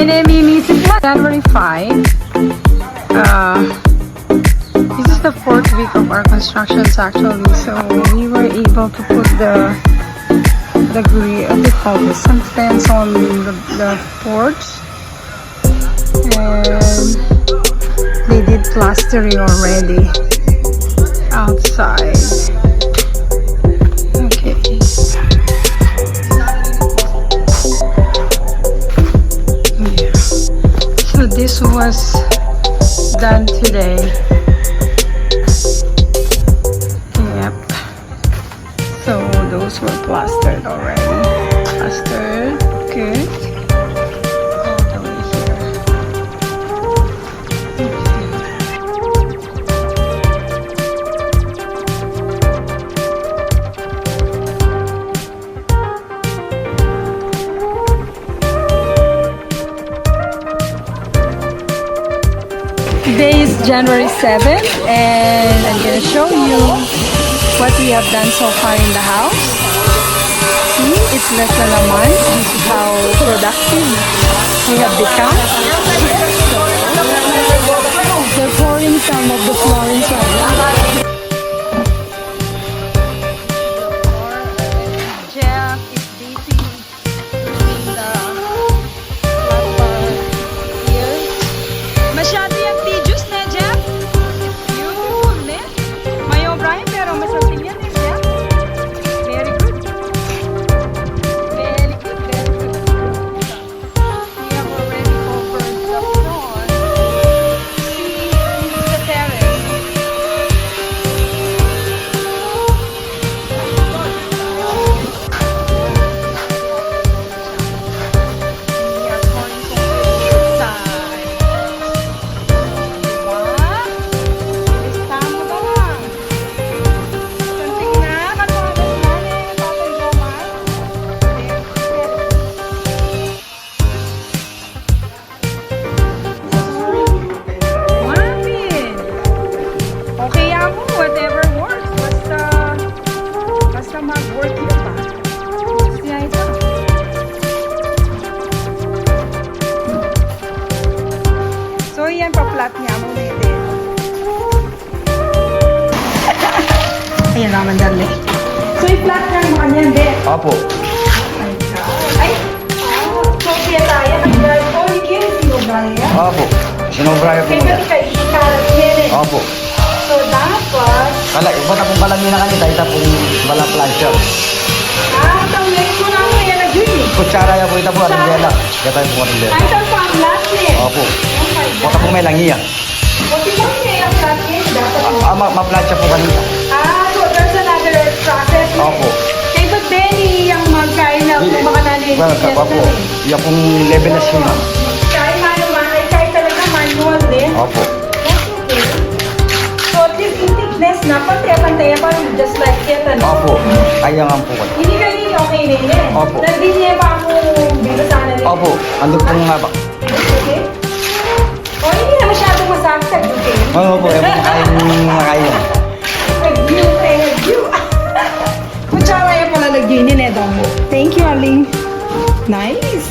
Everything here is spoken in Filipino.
Nilinis it January 5. This is the 4th week of our constructions actually, so we were able to put the grill, what they call this, some fence on the porch, and they did plastering already outside. Okay. Yeah. So this was done today. Yep. So those were plastered already. Plastered. Good. All the way here. Today is January 7th and I'm going to show you what we have done so far in the house. See, it's less than a month. This is how productive we have become. They're pouring some of the florins right now. Jeff is busy doing the here. Masyado yung videos na, Jeff. Yun, eh. Mayo Brian, pero masamping yan, eh, Jeff. Very good. Very good, very good. We have already covered the floor. See, this is the terrace. We are pouring concrete inside. Tama ba lang? Kunting na, katulad na ni Tatay Jomar. Marvin! Okay ako, whatever works. Basta mag-work yun ba? Siya ito. So, yan pa-flat niya mo nito. Ayan naman dali. So, i-flat niya mo kanyan, be. Opo. Ay! So, kaya tayo. Oh, hindi sino ba yan? Opo. Sinobraya po. Kaya pati kayo ikalat yan eh. Opo. So, dapat... Iba na pong kalangin na kanita, ita pong bala plancha. Tawag mo na mo yan na yun. Kutsara ya po, ita po arindela. Kaya tayo po arindela. Ay, saan pa ang flat eh? Opo. Baka po may langiya. O, di ba kaya ang flat eh? Dapat Ma-plancha po kanita. so there's another process. Opo. Kaya ba't Benny yung magkain na kung baka nanin? Well, opo. Iya pong level na siya. Kahit mano-mano, kahit talaga manual din. Opo. That's okay. So at least in thickness na, pantaya-pantaya pa just like it. Opo. Kaya nga po. Hindi kayo okay din eh. Opo. Nandun niya pa ako binasana din. Opo. Andun pong nga ba? Okay? O hindi na masyadong masakit. Okay? Opo. Makain. Review. Kutsara yung pala lagyan ni Nedong. Thank you, Aling. Nice.